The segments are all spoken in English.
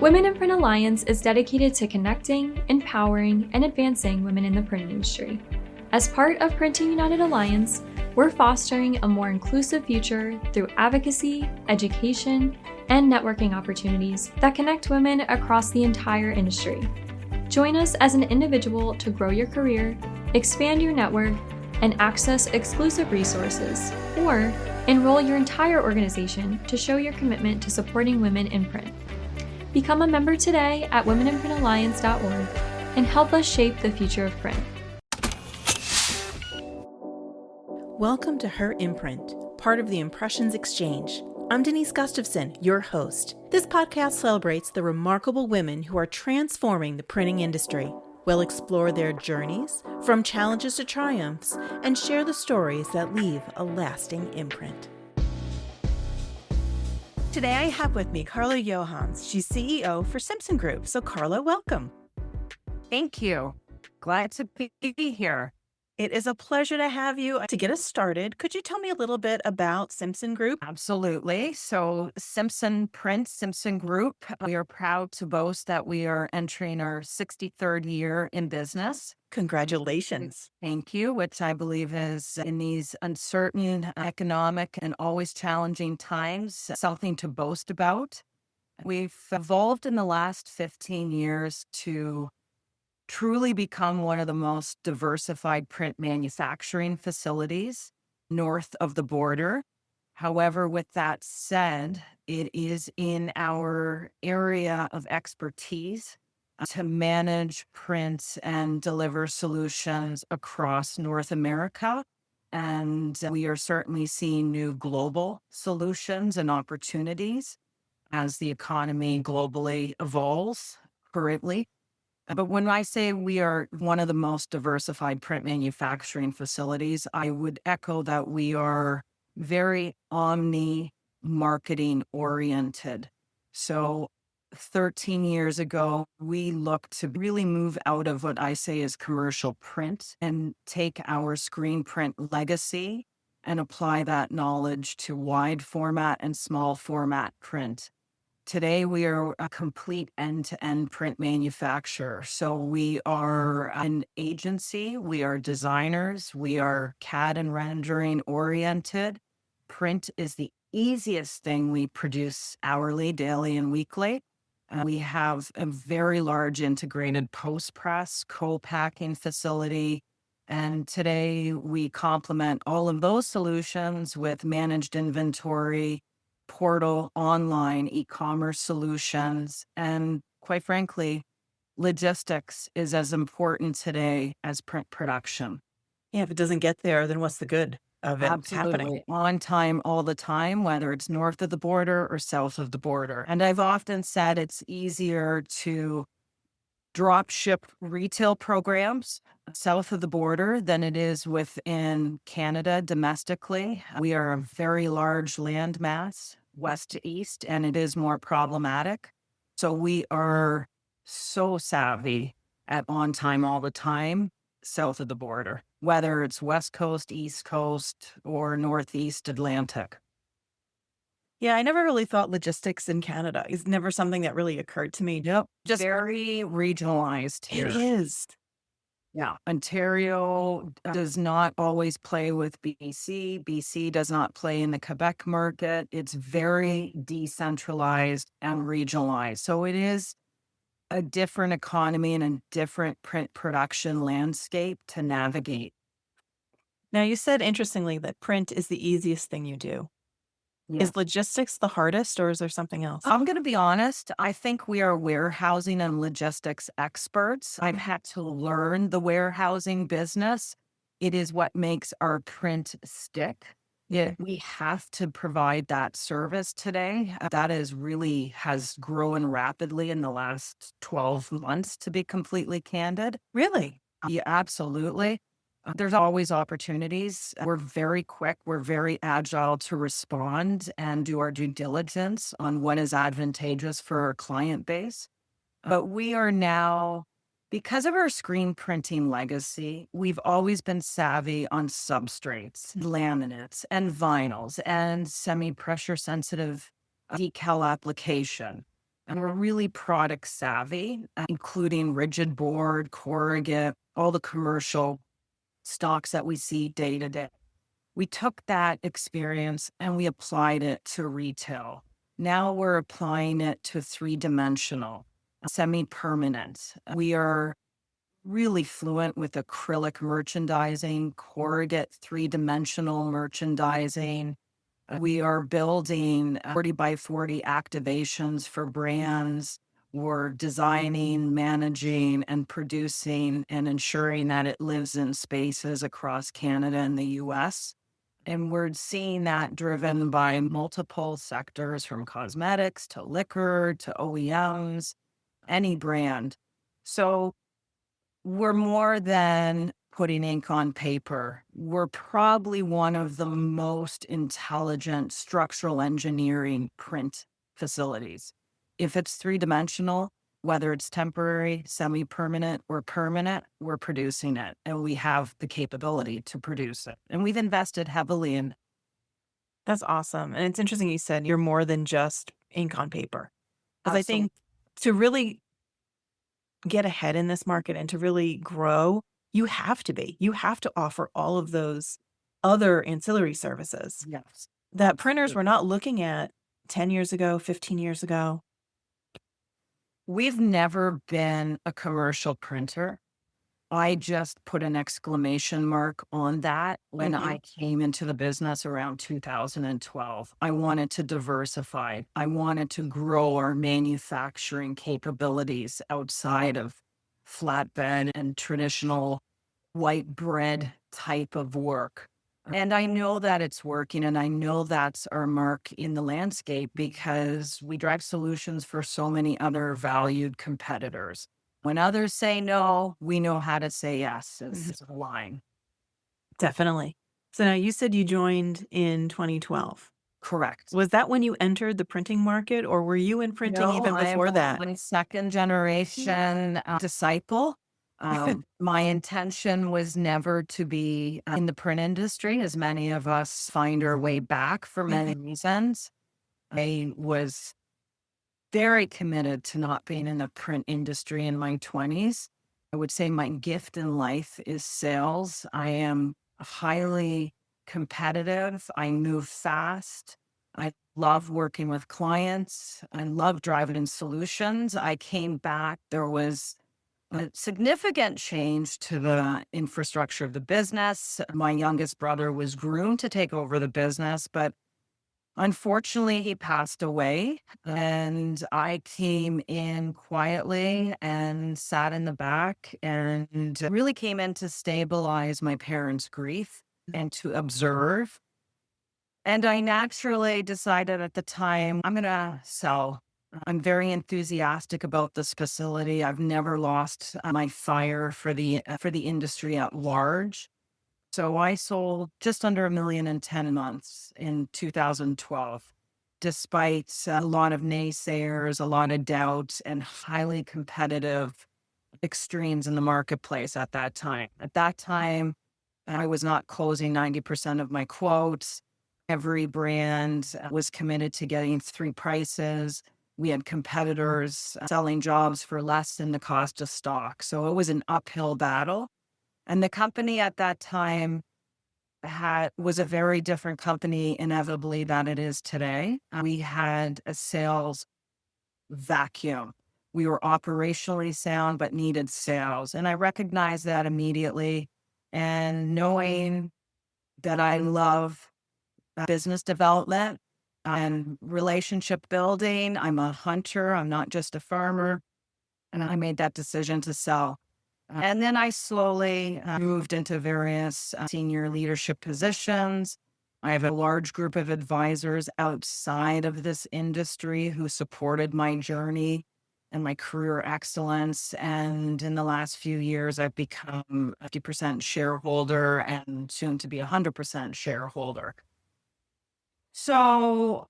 Women in Print Alliance is dedicated to connecting, empowering, and advancing women in the print industry. As part of Printing United Alliance, we're fostering a more inclusive future through advocacy, education, and networking opportunities that connect women across the entire industry. Join us as an individual to grow your career, expand your network, and access exclusive resources, or enroll your entire organization to show your commitment to supporting women in print. Become a member today at womeninprintalliance.org and help us shape the future of print. Welcome to Her Imprint, part of the Impressions Exchange. I'm Denise Gustafson, your host. This podcast celebrates the remarkable women who are transforming the printing industry. We'll explore their journeys, from challenges to triumphs, and share the stories that leave a lasting imprint. Today I have with me Carla Johanns. She's CEO for Simpson Group. So Carla, welcome. Thank you. Glad to be here. It is a pleasure to have you. To get us started, could you tell me a little bit about Simpson Group? Absolutely. So Simpson Group, we are proud to boast that we are entering our 63rd year in business. Congratulations. Thank you, which I believe is in these uncertain economic and always challenging times, something to boast about. We've evolved in the last 15 years to truly become one of the most diversified print manufacturing facilities north of the border. However, with that said, it is in our area of expertise to manage print and deliver solutions across North America. And we are certainly seeing new global solutions and opportunities as the economy globally evolves currently. But when I say we are one of the most diversified print manufacturing facilities, I would echo that we are very omni-marketing oriented. So 13 years ago, we looked to really move out of what I say is commercial print and take our screen print legacy and apply that knowledge to wide format and small format print. Today, we are a complete end-to-end print manufacturer. So we are an agency, we are designers, we are CAD and rendering oriented. Print is the easiest thing we produce hourly, daily, and weekly. We have a very large integrated post-press, co-packing facility. And today, we complement all of those solutions with managed inventory, portal, online, e-commerce solutions, and quite frankly, logistics is as important today as print production. Yeah, if it doesn't get there, then what's the good of it happening? On time, all the time, whether it's north of the border or south of the border. And I've often said it's easier to drop ship retail programs south of the border than it is within Canada domestically. We are a very large land mass, west to east, and it is more problematic. So we are so savvy at on time all the time south of the border, whether it's West Coast, East Coast, or Northeast Atlantic. Yeah, I never really thought logistics in Canada. It's never something that really occurred to me. Yep. Just very regionalized here. It is. Yeah. Ontario does not always play with BC. BC does not play in the Quebec market. It's very decentralized and regionalized. So it is a different economy and a different print production landscape to navigate. Now, you said interestingly that print is the easiest thing you do. Yeah. Is logistics the hardest, or is there something else? I'm going to be honest. I think we are warehousing and logistics experts. I've had to learn the warehousing business. It is what makes our print stick. Yeah, we have to provide that service today. That has grown rapidly in the last 12 months, to be completely candid. Really? Yeah, absolutely. There's always opportunities. We're very quick. We're very agile to respond and do our due diligence on what is advantageous for our client base. But we are now, because of our screen printing legacy, we've always been savvy on substrates, laminates, and vinyls, and semi-pressure sensitive decal application. And we're really product savvy, including rigid board, corrugate, all the commercial stocks that we see day to day. We took that experience and we applied it to retail. Now we're applying it to three-dimensional, semi-permanent. We are really fluent with acrylic merchandising, corrugate three-dimensional merchandising. We are building 40 by 40 activations for brands. We're designing, managing, and producing and ensuring that it lives in spaces across Canada and the US. And we're seeing that driven by multiple sectors from cosmetics to liquor to OEMs, any brand. So we're more than putting ink on paper. We're probably one of the most intelligent structural engineering print facilities. If it's three-dimensional, whether it's temporary, semi-permanent, or permanent, we're producing it, and we have the capability to produce it. And we've invested heavily in. That's awesome. And it's interesting you said you're more than just ink on paper. Because I think to really get ahead in this market and to really grow, you have to be. You have to offer all of those other ancillary services Yes. that printers were not looking at 10 years ago, 15 years ago. We've never been a commercial printer. I just put an exclamation mark on that when I came into the business around 2012. I wanted to diversify. I wanted to grow our manufacturing capabilities outside of flatbed and traditional white bread type of work. And I know that it's working, and I know that's our mark in the landscape because we drive solutions for so many other valued competitors. When others say no, we know how to say yes. It's a line. Definitely. So now you said you joined in 2012. Correct. Was that when you entered the printing market, or were you in printing even before that? I'm a second generation disciple. My intention was never to be in the print industry, as many of us find our way back for many reasons. I was very committed to not being in the print industry in my 20s. I would say my gift in life is sales. I am highly competitive. I move fast. I love working with clients. I love driving solutions. I came back. There was a significant change to the infrastructure of the business. My youngest brother was groomed to take over the business, but unfortunately, he passed away, and I came in quietly and sat in the back and really came in to stabilize my parents' grief and to observe. And I naturally decided at the time, I'm going to sell. I'm very enthusiastic about this facility. I've never lost my fire for the industry at large. So I sold just under 1 million in 10 months in 2012, despite a lot of naysayers, a lot of doubt, and highly competitive extremes in the marketplace at that time. At that time, I was not closing 90% of my quotes. Every brand was committed to getting 3 prices. We had competitors selling jobs for less than the cost of stock. So it was an uphill battle. And the company at that time was a very different company, inevitably, than it is today. We had a sales vacuum. We were operationally sound, but needed sales. And I recognized that immediately. And knowing that I love business development and relationship building, I'm a hunter, I'm not just a farmer. And I made that decision to sell. And then I slowly moved into various senior leadership positions. I have a large group of advisors outside of this industry who supported my journey and my career excellence. And in the last few years, I've become a 50% shareholder and soon to be 100% shareholder. So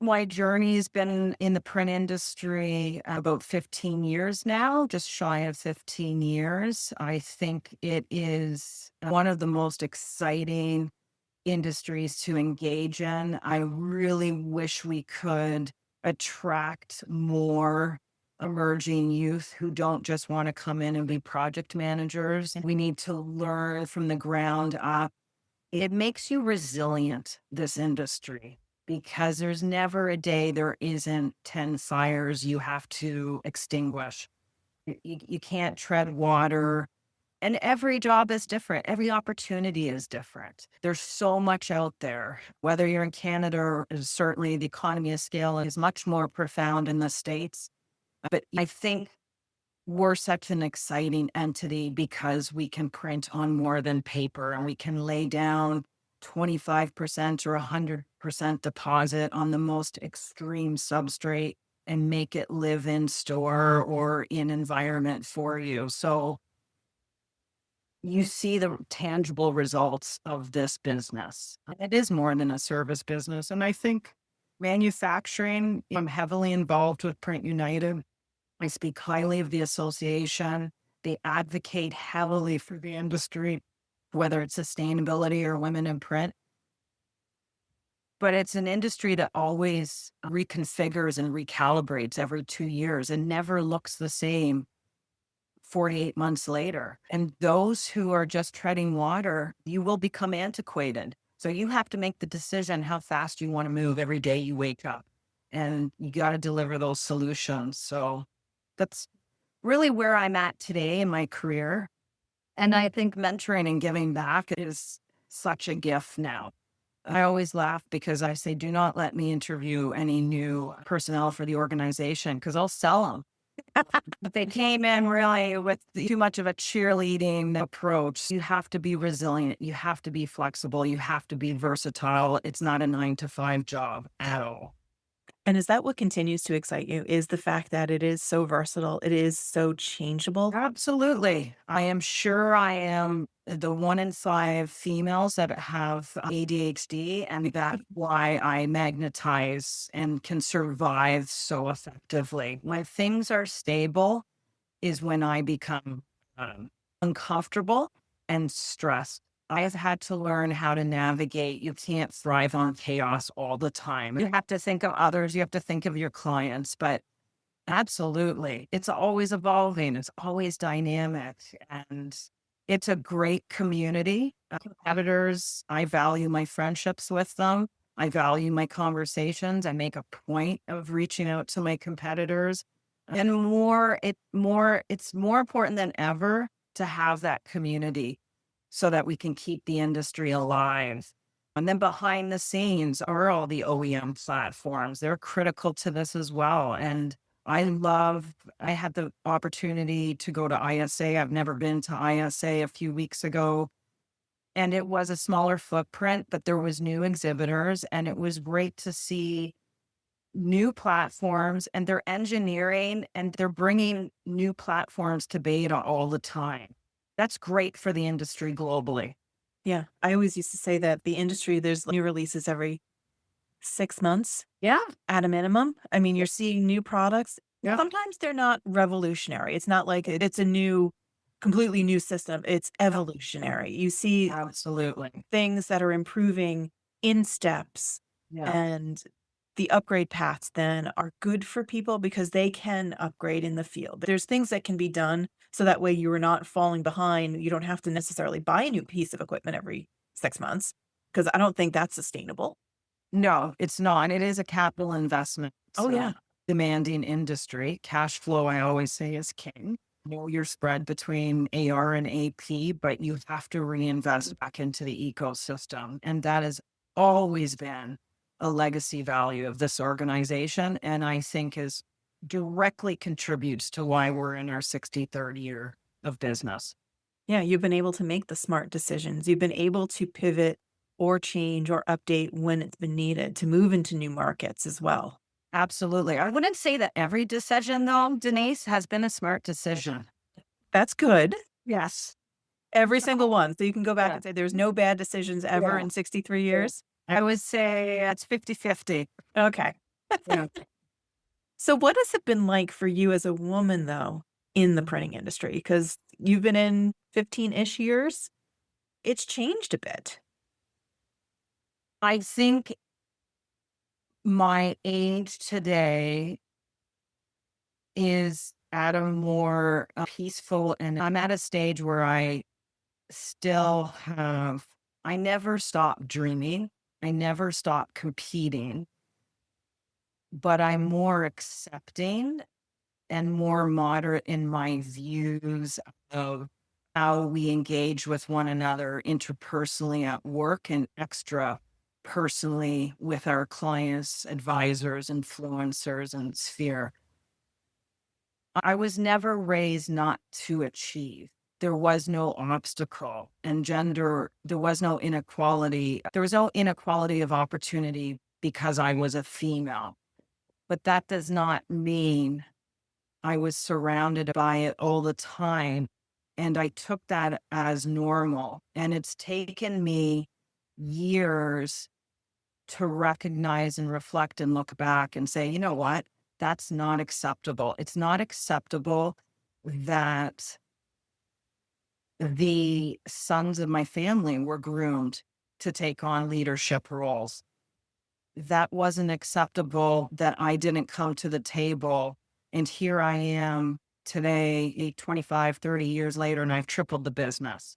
my journey's been in the print industry about 15 years now, just shy of 15 years. I think it is one of the most exciting industries to engage in. I really wish we could attract more emerging youth who don't just want to come in and be project managers. We need to learn from the ground up. It makes you resilient, this industry, because there's never a day there isn't 10 fires you have to extinguish. You can't tread water. And every job is different. Every opportunity is different. There's so much out there. Whether you're in Canada or certainly the economy of scale is much more profound in the States. But I think we're such an exciting entity because we can print on more than paper, and we can lay down 25% or 100% deposit on the most extreme substrate and make it live in store or in environment for you. So you see the tangible results of this business. It is more than a service business. And I think manufacturing, I'm heavily involved with Print United. I speak highly of the association. They advocate heavily for the industry, whether it's sustainability or women in print. But it's an industry that always reconfigures and recalibrates every 2 years and never looks the same 48 months later. And those who are just treading water, you will become antiquated. So you have to make the decision how fast you want to move every day you wake up. And you got to deliver those solutions. So that's really where I'm at today in my career. And I think mentoring and giving back is such a gift now. I always laugh because I say, do not let me interview any new personnel for the organization because I'll sell them. If they came in really with too much of a cheerleading approach, you have to be resilient. You have to be flexible. You have to be versatile. It's not a 9-to-5 job at all. And is that what continues to excite you? Is the fact that it is so versatile, it is so changeable? Absolutely. I am sure I am the 1 in 5 females that have ADHD, and that's why I magnetize and can survive so effectively. When things are stable is when I become uncomfortable and stressed. I have had to learn how to navigate. You can't thrive on chaos all the time. You have to think of others. You have to think of your clients, but absolutely. It's always evolving. It's always dynamic. And it's a great community. Competitors, I value my friendships with them. I value my conversations. I make a point of reaching out to my competitors. And it's more important than ever to have that community so that we can keep the industry alive. And then behind the scenes are all the OEM platforms. They're critical to this as well. And I had the opportunity to go to ISA. I've never been to ISA a few weeks ago. And it was a smaller footprint, but there was new exhibitors. And it was great to see new platforms, and they're engineering and they're bringing new platforms to beta all the time. That's great for the industry globally. Yeah. I always used to say that the industry, there's new releases every 6 months. Yeah. At a minimum. I mean, you're seeing new products. Yeah. Sometimes they're not revolutionary. It's not like it's a new, completely new system. It's evolutionary. You see Absolutely. things that are improving in steps, Yeah. and the upgrade paths then are good for people because they can upgrade in the field. There's things that can be done so that way you are not falling behind. You don't have to necessarily buy a new piece of equipment every 6 months because I don't think that's sustainable. No, it's not. It is a capital investment. Oh, yeah. Demanding industry. Cash flow, I always say, is king. Know your spread between AR and AP, but you have to reinvest back into the ecosystem. And that has always been a legacy value of this organization. And I think is directly contributes to why we're in our 63rd year of business. Yeah, you've been able to make the smart decisions. You've been able to pivot or change or update when it's been needed to move into new markets as well. Absolutely. I wouldn't say that every decision, though, Denise, has been a smart decision. That's good. Yes. Every single one. So you can go back Yeah. and say there's no bad decisions ever Yeah. in 63 years. I would say it's 50-50. Okay. Yeah. So what has it been like for you as a woman, though, in the printing industry? Because you've been in 15-ish years. It's changed a bit. I think My age today is at a more peaceful, and I'm at a stage where still have, I never stop dreaming. I never stop competing, but I'm more accepting and more moderate in my views of how we engage with one another interpersonally at work and extra personally with our clients, advisors, influencers, and sphere. I was never raised not to achieve. There was no obstacle and gender, there was no inequality. There was no inequality of opportunity because I was a female. But that does not mean I was surrounded by it all the time. And I took that as normal. And it's taken me years to recognize and reflect and look back and say, you know what? That's not acceptable. It's not acceptable that the sons of my family were groomed to take on leadership roles. That wasn't acceptable that I didn't come to the table. And here I am today, 25, 30 years later, and I've tripled the business.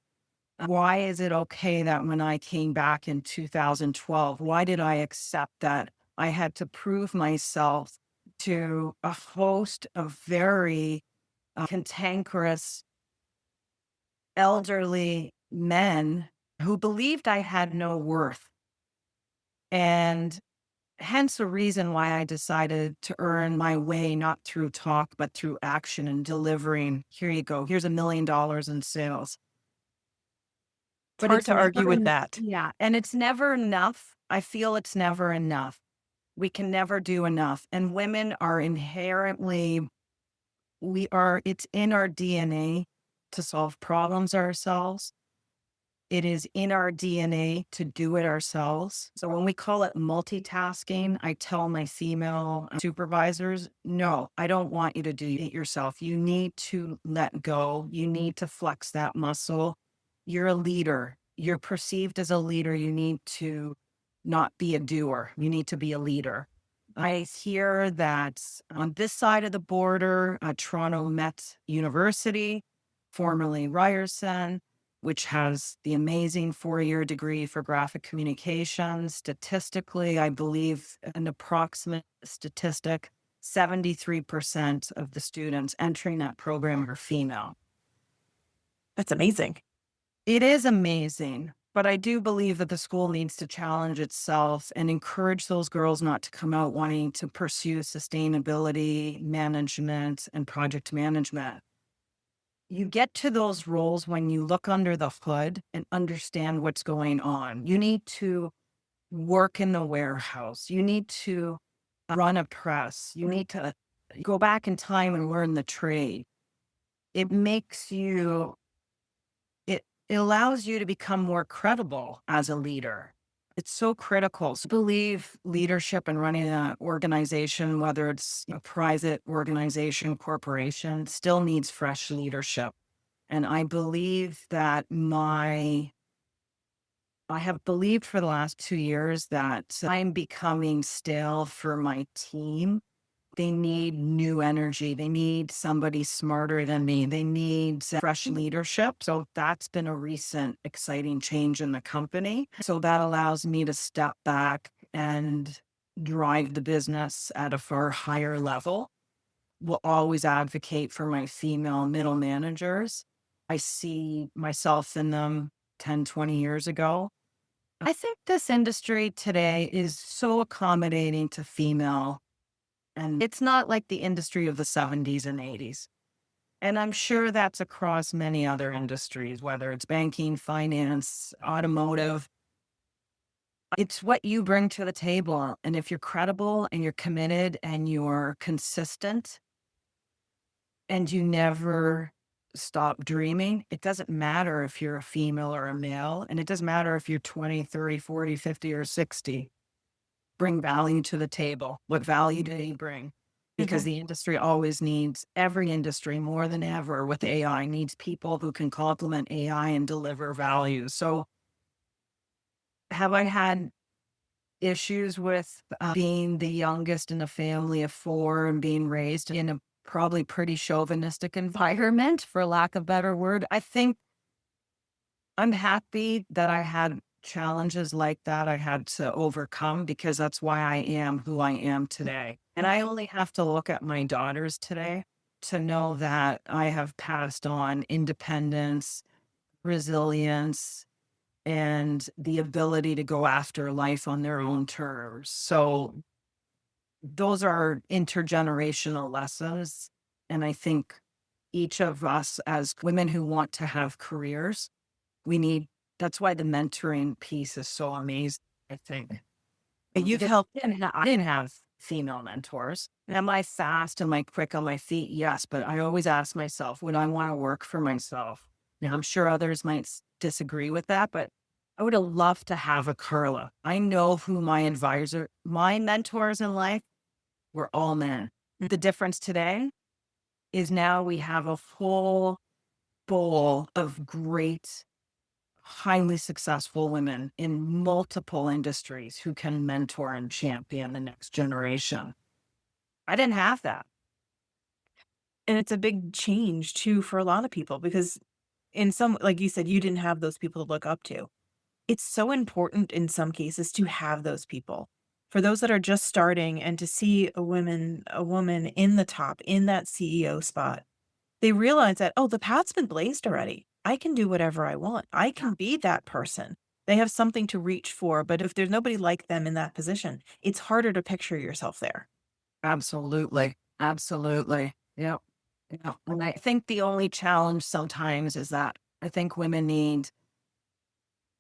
Why is it okay that when I came back in 2012, why did I accept that I had to prove myself to a host of very cantankerous elderly men who believed I had no worth? And hence the reason why I decided to earn my way, not through talk, but through action and delivering. Here you go. Here's $1 million in sales. It's hard to argue with that. Yeah. And it's never enough. I feel it's never enough. We can never do enough. And women are inherently, it's in our DNA to solve problems ourselves. It is in our DNA to do it ourselves. So when we call it multitasking, I tell my female supervisors, no, I don't want you to do it yourself. You need to let go. You need to flex that muscle. You're a leader. You're perceived as a leader. You need to not be a doer. You need to be a leader. I hear that on this side of the border, Toronto Met University, formerly Ryerson, which has the amazing 4-year degree for graphic communication. Statistically, I believe an approximate statistic, 73% of the students entering that program are female. That's amazing. It is amazing, but I do believe that the school needs to challenge itself and encourage those girls not to come out wanting to pursue sustainability, management, and project management. You get to those roles when you look under the hood and understand what's going on. You need to work in the warehouse. You need to run a press. You need to go back in time and learn the trade. It makes you, it allows you to become more credible as a leader. It's so critical. So I believe leadership and running an organization, whether it's a private organization, corporation, still needs fresh leadership. And I believe that I have believed for the last 2 years that I'm becoming stale for my team. They need new energy. They need somebody smarter than me. They need fresh leadership. So that's been a recent exciting change in the company. So that allows me to step back and drive the business at a far higher level. Will always advocate for my female middle managers. I see myself in them 10, 20 years ago. I think this industry today is so accommodating to female, and it's not like the industry of the 70s and 80s. And I'm sure that's across many other industries, whether it's banking, finance, automotive. It's what you bring to the table. And if you're credible and you're committed and you're consistent and you never stop dreaming, it doesn't matter if you're a female or a male, and it doesn't matter if you're 20, 30, 40, 50, or 60. Bring value to the table. What value do they bring? Because the industry always needs, every industry more than ever with AI needs people who can complement AI and deliver value. So have I had issues with being the youngest in a family of four and being raised in a probably pretty chauvinistic environment, for lack of a better word. I think I'm happy that I had challenges like that I had to overcome, because that's why I am who I am today. And I only have to look at my daughters today to know that I have passed on independence, resilience, and the ability to go after life on their own terms. So those are intergenerational lessons. And I think each of us as women who want to have careers, we need, that's why the mentoring piece is so amazing, I think. You've helped. I didn't have female mentors. Am I fast? Am I quick on my feet? Yes. But I always ask myself, would I want to work for myself? Now, I'm sure others might disagree with that, but I would have loved to have a Carla. I know who my mentors in life were all men. The difference today is now we have a full bowl of great, highly successful women in multiple industries who can mentor and champion the next generation. I didn't have that. And it's a big change too for a lot of people, because in some, like you said, you didn't have those people to look up to. It's so important in some cases to have those people. For those that are just starting and to see a woman in the top, in that CEO spot, they realize that, oh, the path's been blazed already. I can do whatever I want. I can be that person. They have something to reach for, but if there's nobody like them in that position, it's harder to picture yourself there. Absolutely. Absolutely. Yeah. Yeah. And I think the only challenge sometimes is that I think women need,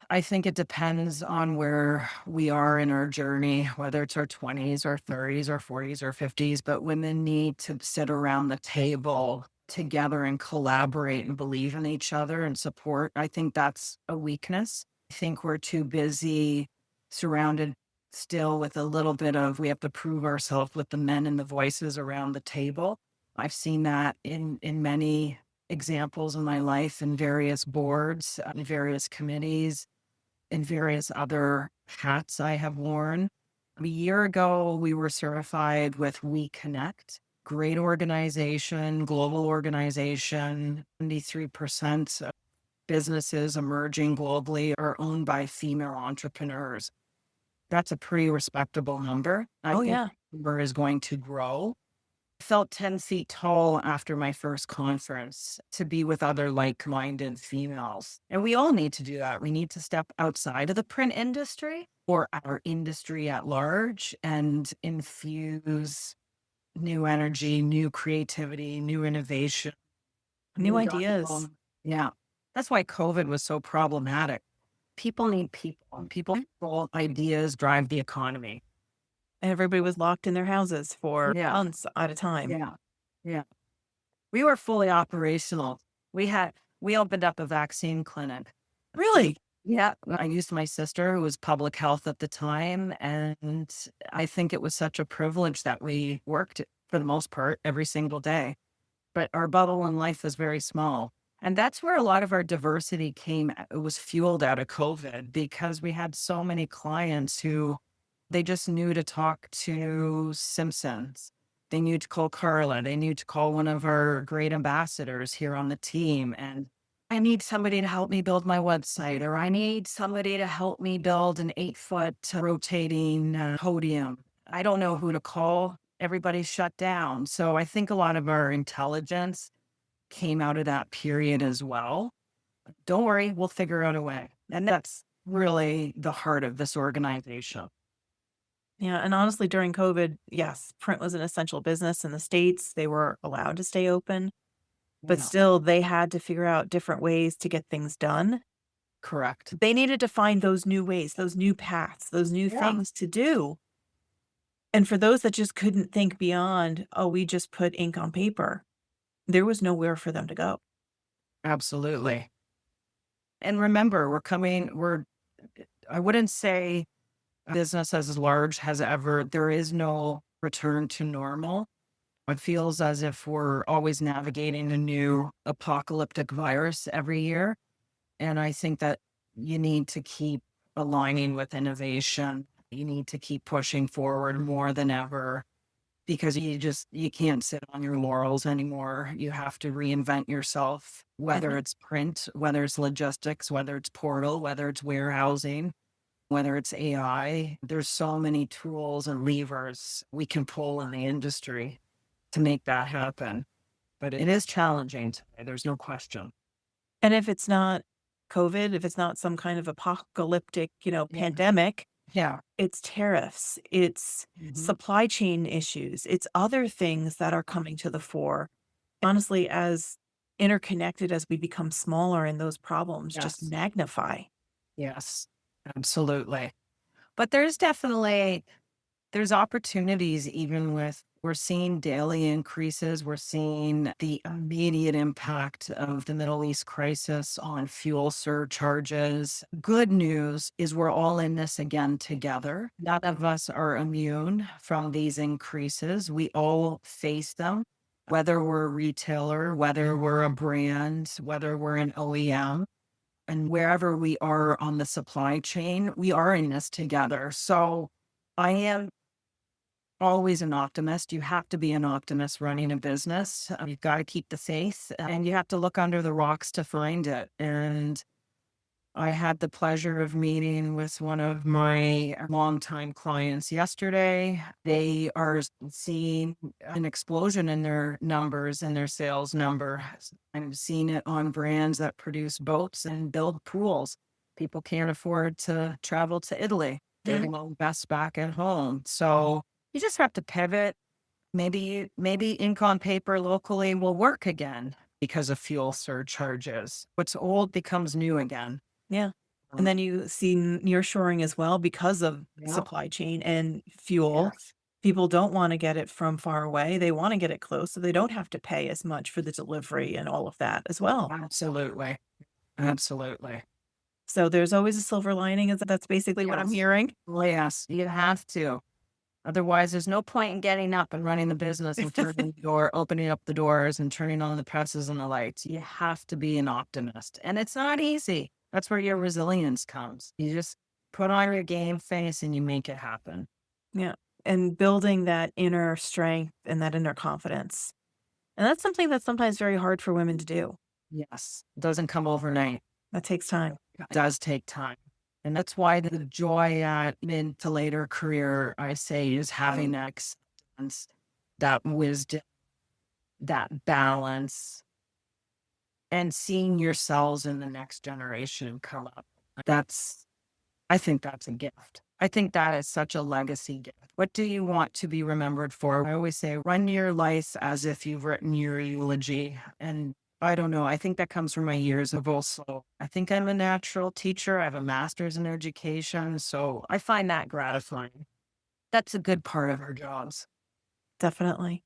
I think it depends on where we are in our journey, whether it's our 20s or 30s or 40s or 50s, but women need to sit around the table together and collaborate and believe in each other and support. I think that's a weakness. I think we're too busy surrounded still with a little bit of, we have to prove ourselves with the men and the voices around the table. I've seen that in many examples in my life, in various boards, in various committees, and various other hats I have worn. A year ago, we were certified with We Connect. Great organization, global organization. 73% of businesses emerging globally are owned by female entrepreneurs. That's a pretty respectable number. I think Yeah. the number is going to grow. Felt 10 feet tall after my first conference to be with other like-minded females. And we all need to do that. We need to step outside of the print industry or our industry at large and infuse new energy, new creativity, new innovation, New ideas. Yeah. That's why COVID was so problematic. People need people. People ideas drive the economy. Everybody was locked in their houses for Yeah. months at a time. Yeah. Yeah. We were fully operational. We opened up a vaccine clinic. Really? Yeah. I used my sister, who was public health at the time. And I think it was such a privilege that we worked for the most part every single day. But our bubble in life is very small. And that's where a lot of our diversity came. It was fueled out of COVID because we had so many clients who they just knew to talk to Simpsons. They knew to call Carla. They knew to call one of our great ambassadors here on the team. And I need somebody to help me build my website, or I need somebody to help me build an 8-foot rotating podium. I don't know who to call. Everybody's shut down. So I think a lot of our intelligence came out of that period as well. Don't worry, we'll figure out a way. And that's really the heart of this organization. Yeah, and honestly, during COVID, yes, print was an essential business in the States. They were allowed to stay open, but Yeah, still they had to figure out different ways to get things done. correct. They needed to find those new ways, those new paths, those new Yeah. things to do. And for those that just couldn't think beyond, oh, we just put ink on paper, there was nowhere for them to go. Absolutely. And remember, I wouldn't say business as large has ever, there is no return to normal. It feels as if we're always navigating a new apocalyptic virus every year. And I think that you need to keep aligning with innovation You need to keep pushing forward more than ever because you can't sit on your laurels anymore. You have to reinvent yourself, whether it's print, whether it's logistics, whether it's portal, whether it's warehousing, whether it's AI. There's so many tools and levers we can pull in the industry to make that happen. But it is challenging today. There's no question. And if it's not COVID, if it's not some kind of apocalyptic, pandemic, Yeah. it's tariffs, it's supply chain issues, it's other things that are coming to the fore. Honestly, as interconnected as we become smaller and those problems just Yes. magnify. Yes, absolutely. But there's opportunities even with, we're seeing daily increases. We're seeing the immediate impact of the Middle East crisis on fuel surcharges. Good news is we're all in this again together. None of us are immune from these increases. We all face them, whether we're a retailer, whether we're a brand, whether we're an OEM. And wherever we are on the supply chain, we are in this together. So I am always an optimist. You have to be an optimist running a business. You've got to keep the faith and you have to look under the rocks to find it. And I had the pleasure of meeting with one of my longtime clients yesterday. They are seeing an explosion in their numbers and their sales number. I'm seeing it on brands that produce boats and build pools. People can't afford to travel to Italy. They will invest back at home. So you just have to pivot. Maybe ink on paper locally will work again because of fuel surcharges. What's old becomes new again. Yeah. And then you see nearshoring as well because of supply chain and fuel. Yes. People don't want to get it from far away. They want to get it close so they don't have to pay as much for the delivery and all of that as well. Absolutely. Absolutely. So there's always a silver lining. That's basically what I'm Yes. hearing. Well, yes, you have to. Otherwise, there's no point in getting up and running the business and turning the door, opening up the doors and turning on the presses and the lights. You have to be an optimist. And it's not easy. That's where your resilience comes. You just put on your game face and you make it happen. Yeah. And building that inner strength and that inner confidence. And that's something that's sometimes very hard for women to do. Yes. It doesn't come overnight. That takes time. It does take time. And that's why the joy at mid to later career, I say, is having that acceptance, that wisdom, that balance, and seeing yourselves in the next generation come up. I think that's a gift. I think that is such a legacy gift. What do you want to be remembered for? I always say, run your life as if you've written your eulogy. And I don't know. I think that comes from my years of also. I think I'm a natural teacher. I have a master's in education. So I find that gratifying. That's a good part of our jobs. Definitely.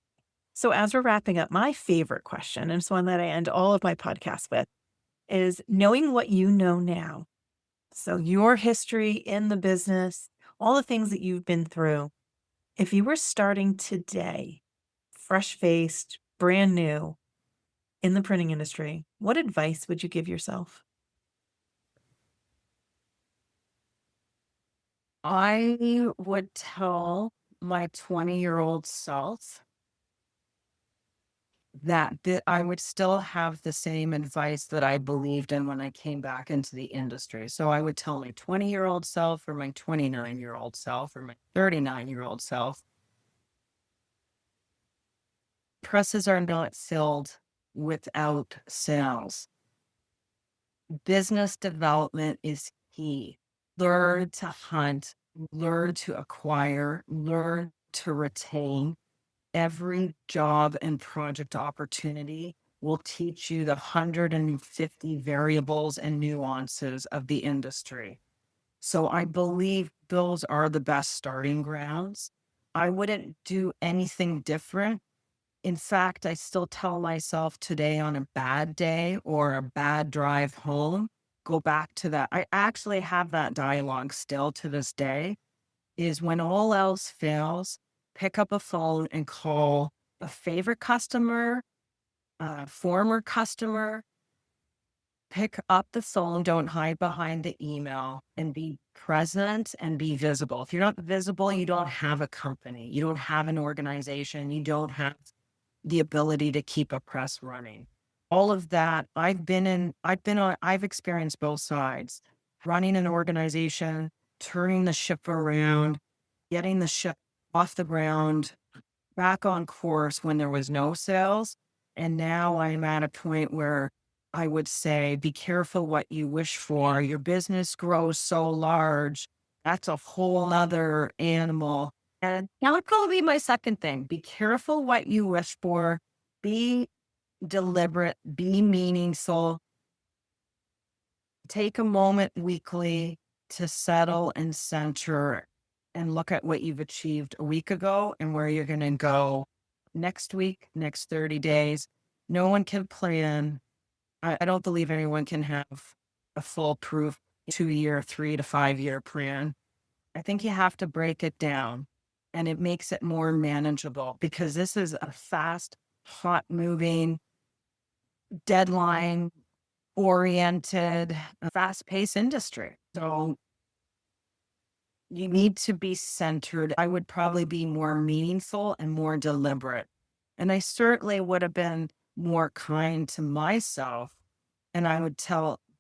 So as we're wrapping up, my favorite question, and it's one that I end all of my podcasts with, is knowing what you know now. So your history in the business, all the things that you've been through. If you were starting today, fresh-faced, brand new in the printing industry, what advice would you give yourself? I would tell my 20-year-old self that I would still have the same advice that I believed in when I came back into the industry. So I would tell my 20-year-old self or my 29-year-old self or my 39-year-old self, presses are not filled without sales. Business development is key. Learn to hunt, learn to acquire, learn to retain. Every job and project opportunity will teach you the 150 variables and nuances of the industry. So I believe those are the best starting grounds. I wouldn't do anything different. In fact, I still tell myself today on a bad day or a bad drive home, go back to that. I actually have that dialogue still to this day, is when all else fails, pick up a phone and call a favorite customer, a former customer, Pick up the phone, don't hide behind the email, and be present and be visible. If you're not visible, you don't have a company, you don't have an organization, you don't have the ability to keep a press running. All of that, I've experienced both sides. Running an organization, turning the ship around, getting the ship off the ground, back on course when there was no sales. And now I'm at a point where I would say, be careful what you wish for. Your business grows so large. That's a whole other animal. And that would probably be my second thing. Be careful what you wish for. Be deliberate, be meaningful. Take a moment weekly to settle and center and look at what you've achieved a week ago and where you're going to go next week, next 30 days. No one can plan. I don't believe anyone can have a foolproof 2-year, 3 to 5 year plan. I think you have to break it down, and it makes it more manageable because this is a fast, hot moving, deadline oriented, fast paced industry. So you need to be centered. I would probably be more meaningful and more deliberate. And I certainly would have been more kind to myself. And I would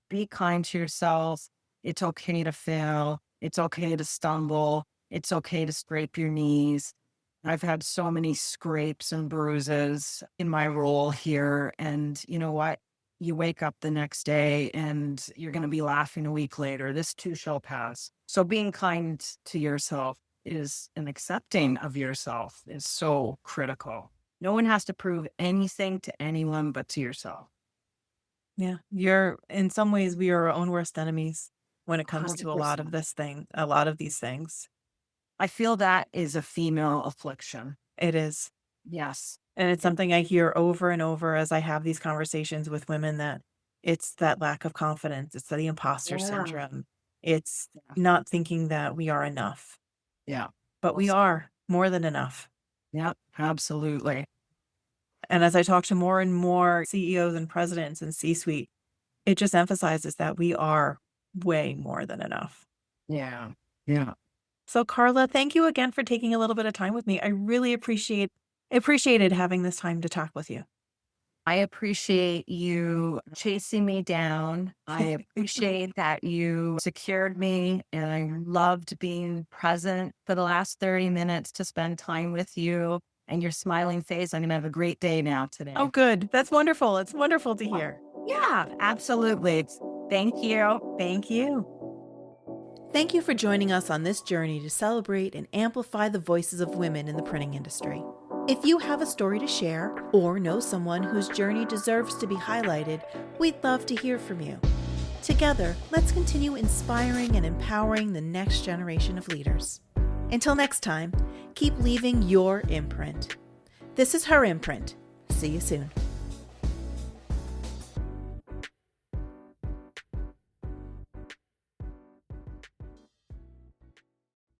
be kind to yourself. It's okay to fail. It's okay to stumble. It's okay to scrape your knees. I've had so many scrapes and bruises in my role here. And you know what? You wake up the next day and you're going to be laughing a week later. This too shall pass. So being kind to yourself and accepting of yourself is so critical. No one has to prove anything to anyone but to yourself. Yeah. In some ways, we are our own worst enemies when it comes to a lot of these things. I feel that is a female affliction. It is. Yes. And it's something I hear over and over as I have these conversations with women, that it's that lack of confidence. It's the imposter syndrome. It's not thinking that we are enough. Yeah. But we are more than enough. Yeah, absolutely. And as I talk to more and more CEOs and presidents and C-suite, it just emphasizes that we are way more than enough. Yeah. Yeah. So Carla, thank you again for taking a little bit of time with me. I really appreciated having this time to talk with you. I appreciate you chasing me down. I appreciate that you secured me, and I loved being present for the last 30 minutes to spend time with you and your smiling face. I'm going to have a great day now today. Oh, good. That's wonderful. It's wonderful to hear. Yeah, absolutely. Thank you. Thank you. Thank you for joining us on this journey to celebrate and amplify the voices of women in the printing industry. If you have a story to share or know someone whose journey deserves to be highlighted, we'd love to hear from you. Together, let's continue inspiring and empowering the next generation of leaders. Until next time, keep leaving your imprint. This is Her Imprint. See you soon.